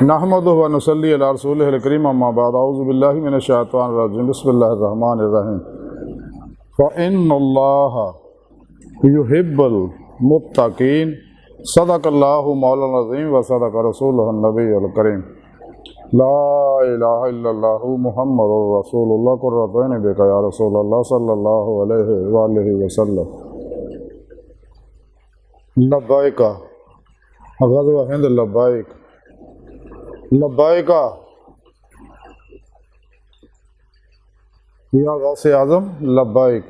نحمدہ و نصلی علی رسولہ الکریم اما بعد اعوذ باللہ من الشیطان الرجیم بسم اللہ الرحمن الرحیم فإن اللہ یحب المتقین صدق اللہ مولانا العظیم و صدق رسولہ النبی الکریم لا الہ الا اللہ محمد رسول اللہ قرۃ عین بک یا رسول اللہ صلی اللہ علیہ وآلہ وسلم لبیک غزوہ ہند لبیک لبیک یا غوث اعظم لبیک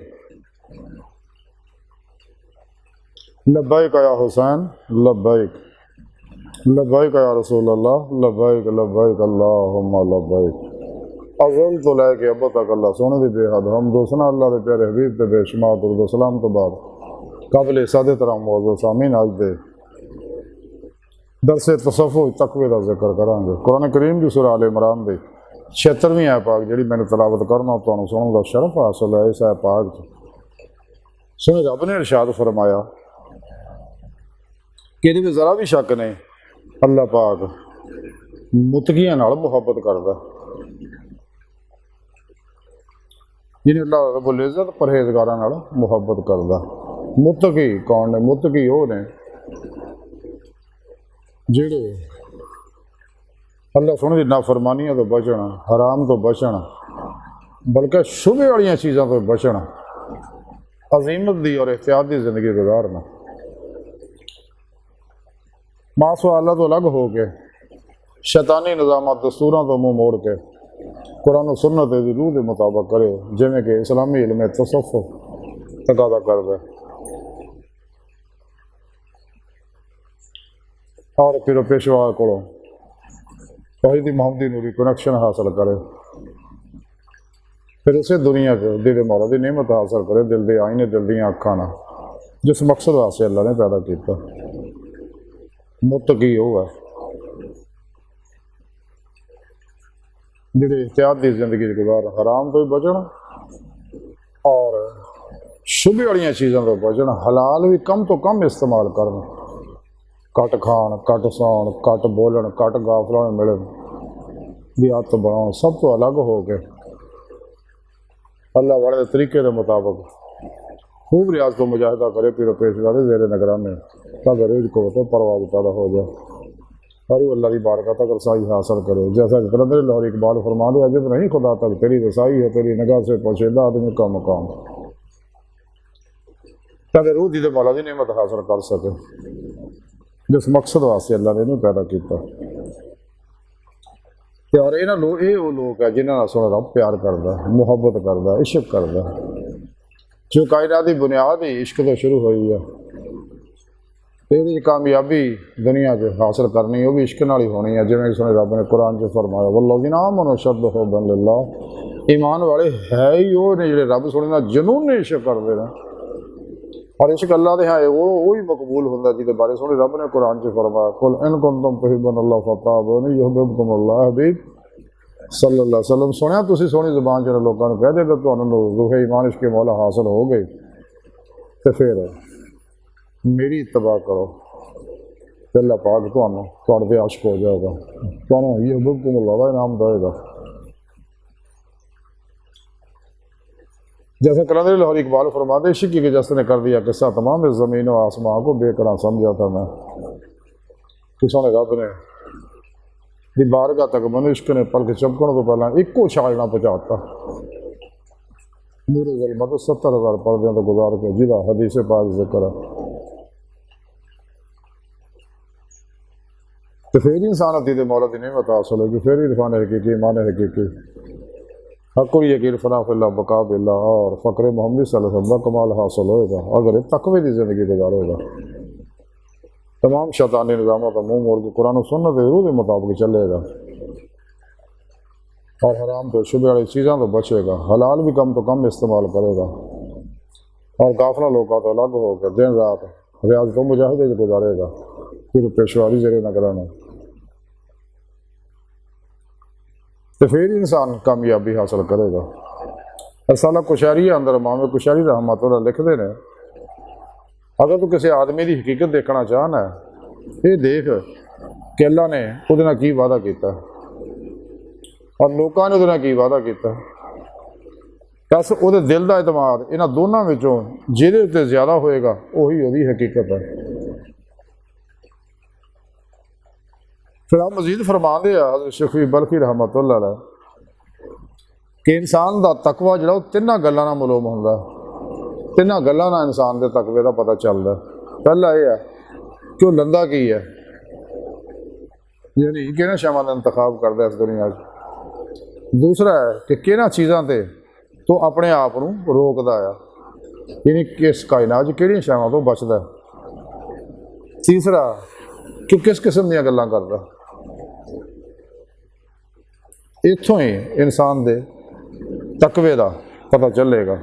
لبیک یا حسین لبیک لبیک یا رسول اللہ لبیک لبیک اللہم لبیک اول تو لے کے اب تک اللہ سونے دی بے حد ہم دوسنا اللہ دے پیارے حبیب تے بے شمار درود و سلام تو بعد قابل صد احترام موضوع سامعین آج دے درس تصوف تقوی کا ذکر کریں گے قرآن کریم کی سورہ آل عمران دی 76ویں آیت پاک جڑی میں نے تلاوت کرنا تو سننے کا شرف حاصل ہے اس آیت پاک سنے رب نے ارشاد فرمایا کہ یہ ذرا بھی شک نہیں اللہ پاک متقیاں نال محبت کردا جنہیں اللہ رب العزت پرہیزگاراں نال محبت کردا متقی کون نے متقی وہ نے جڑے اللہ سونے دی نافرمانیاں تو بچنا حرام تو بچنا بلکہ شبہ والی چیزاں تو بچنا عظیمت دی اور احتیاط دی زندگی گزارنا معصوم اللہ تو الگ ہو کے شیطانی نظامات دستوراں تو منہ موڑ کے قرآن و سنت دی روح دے مطابق کرے جویں کہ اسلامی علم تصوف تقاضا کردا اور پھر پیشوا کو توحید محمدی نوری کنیکشن حاصل کرے پھر اسے دنیا کے دل مولا دی نعمت حاصل کرے دل دے آئینے دل دیاں اکھاں نال جس مقصد واسطے اللہ نے پیدا کیتا متقی وہ ہے جڑے احتیاط دی زندگی گزار حرام تو بچنا اور شبہ والی چیزاں تو بچنا حلال بھی کم تو کم استعمال کرنا کٹ کھان کٹ سون کٹ بولن کٹ غافلاں ملن دی عادت بناؤ سب تو الگ ہو کے اللہ والے طریقے کے مطابق خوب ریاض کو مجاہدہ کرے پھر پیشوا دے زیر نگرانی تاکہ روز کو تو پرواز پیدا ہو جائے اور اللہ کی بارگاہ تک رسائی حاصل کرے جیسا کہ قلندر لاہور اقبال فرماتے ہیں عجب نہیں خدا تک تیری رسائی ہے تیری نگاہ سے پوشیدہ آدمی کا مقام تاکہ روح دی مولا دی نعمت حاصل کر سکے جس مقصد واسطے اللہ نے انہوں پیدا کیتا اور یہ وہ لوگ ہیں جنہوں نے سونا رب پیار کرتا ہے محبت کرتا ہے عشق کرتا ہے جو کائنات کی بنیاد ہی عشق تو شروع ہوئی ہے تیری کامیابی دنیا سے حاصل کرنی وہ بھی عشق نال ہی ہونی ہے جویں سونے رب نے قرآن سے فرمایا والذین آمنوا اشد حبا للہ ایمان والے ہے ہی وہ نے جڑے رب سونے نال جنون نے عشق کرتے ہیں اور عشق اللہ دے ہاں وہی مقبول ہوتا جی بارے سونے رب نے قرآن سے فرمایا قل ان کنتم تحبون اللہ فتابونی یحببکم اللہ حبیب صلی اللہ علیہ وسلم سنیا تسی سونی زبان چ لوگوں نے کہہ دے کہ تمہیں روح ایمان عشق مولا حاصل ہو گئی تو پھر میری اتباع کرو تو اللہ پاک تمہیں پہ عاشق ہو جائے گا تمہیں یحببکم اللہ کا انعام دے گا جیسے قلندر لاہور اقبال فرماتے شکی کے جس نے کر دیا قصہ تمام اس زمین و آسمان کو بے قرار سمجھا تھا میں کسوں نے رب نے دی بارگاہ تک من عشق نے پل کے چمکن تو پہلا ایکو چھال نہ پہنچاتا نور ظلمت 70,000 پردیاں تو گزار کے جدا حدیث پاک ذکر ہے تو پھر انسان عتیدے مولا دی نعمت حاصل ہوگی پھر عرفان حقیقی ایمان حقیقی حق یقین فنا فی اللہ بقا باللہ اور فقر محمد صلی اللہ علیہ وسلم کمال حاصل ہوئے گا اگر تقوی دی زندگی گزارے گا تمام شیطانی نظاموں کا منہ موڑ کے قرآن و سنت روح کے مطابق چلے گا اور حرام تو شبہ والی چیزاں تو بچے گا حلال بھی کم تو کم استعمال کرے گا اور غافلہ لوگوں تو الگ ہو کے دن رات ریاض کو مجاہدے سے گزارے گا پھر پیشواری زیر نگرانی تو پھر انسان کامیابی حاصل کرے گا رسالہ کشاری اندر امام کشاری رحمۃ اللہ لکھتے ہیں اگر تو کسی آدمی کی حقیقت دیکھنا چاہنا ہے یہ دیکھ کہ اللہ نے ਉਹਦੇ ਨਾਲ ਕੀ ਵਾਅਦਾ ਕੀਤਾ ਔਰ ਲੋਕਾਂ ਨੇ ਉਹਦੇ ਨਾਲ ਕੀ ਵਾਅਦਾ ਕੀਤਾ। ਬਸ ਉਹਦੇ ਦਿਲ ਦਾ ਇਤਮਾਦ ਇਹਨਾਂ ਦੋਨਾਂ ਵਿੱਚੋਂ ਜਿਹਦੇ ਉੱਤੇ ਜ਼ਿਆਦਾ ਹੋਏਗਾ ਉਹੀ ਉਹਦੀ ਹਕੀਕਤ ਹੈ। ਫਿਰ ਆਪ ਮਜ਼ੀਦ ਫਰਮਾਉਂਦੇ ਆ ਹਜ਼ਰਤ ਸ਼ਫੀ ਬਲਖੀ ਰਹਿਮਤੁল্লাਹ ਅਲੈਹ ਕਿ ਇਨਸਾਨ ਦਾ ਤਕਵਾ ਜਿਹੜਾ ਉਹ ਤਿੰਨਾਂ ਗੱਲਾਂ ਨਾਲ ਮਾਲੂਮ ਹੁੰਦਾ। ਤਿੰਨਾਂ ਗੱਲਾਂ ਨਾਲ ਇਨਸਾਨ ਦੇ ਤਕਵੇ ਦਾ ਪਤਾ ਚੱਲਦਾ। ਪਹਿਲਾ ਇਹ ਹੈ ਕਿ ਉਹ ਲੰਦਾ ਕੀ ਹੈ, ਯਾਨੀ ਕਿਹਨਾਂ ਸ਼ਾਵਾਂ ਦਾ ਇੰਤਖਾਬ ਕਰਦਾ ਇਸ ਦੁਨੀਆ 'ਚ। ਦੂਸਰਾ ਹੈ ਕਿ ਕਿਹਨਾਂ ਚੀਜ਼ਾਂ 'ਤੇ ਤੋਂ ਆਪਣੇ ਆਪ ਨੂੰ ਰੋਕਦਾ ਆ, ਯਾਨੀ ਕਿਸ ਕਾਇਨਾਤ 'ਚ ਕਿਹੜੀਆਂ ਸ਼ਾਵਾਂ ਤੋਂ ਬਚਦਾ। ਤੀਸਰਾ ਕਿ ਕਿਸ ਕਿਸਮ ਦੀਆਂ ਗੱਲਾਂ ਕਰਦਾ। ਇੱਥੋਂ ਹੀ ਇਨਸਾਨ ਦੇ ਤਕਵੇ ਦਾ ਪਤਾ ਚੱਲੇਗਾ।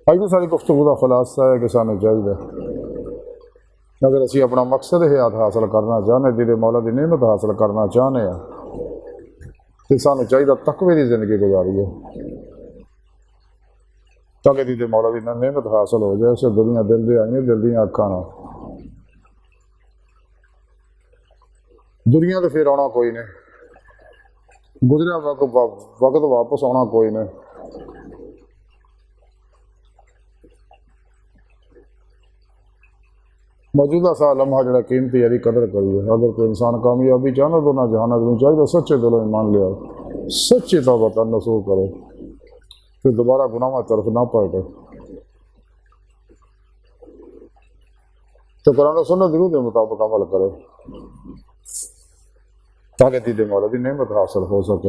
ਅੱਜ ਦੀ ਸਾਡੀ ਗੁਫ਼ਤਗੂ ਦਾ ਖੁਲਾਸਾ ਹੈ ਕਿ ਸਾਨੂੰ ਚਾਹੀਦਾ اگر اسی اپنا مقصد حیات حاصل کرنا چاہتے، دل مولا دی نعمت حاصل کرنا چاہتے ہیں تو سانو چاہیے تقوی دی زندگی گزاریے تاکہ دل مولا دی نعمت حاصل ہو جائے۔ اسے دنیا دل دی آئیں دل دی آنکھاں نہ دنیا تو پھر آنا کوئی نہیں، گزریا وقت واپس آنا کوئی نہیں۔ موجودہ سا لمحہ جڑا قیمتی ہے قدر کریے۔ اگر کوئی انسان کامیابی چاہنا تو نہ جہانا دوں چاہیے سچے دلوں ایمان لیا، سچی توبہ نصوح کرے، پھر دوبارہ گناہ طرف نہ پلٹے تو قرآن و سنت ضرور کے مطابق عمل کرے تاکہ دید مولا دی نعمت حاصل ہو سکے۔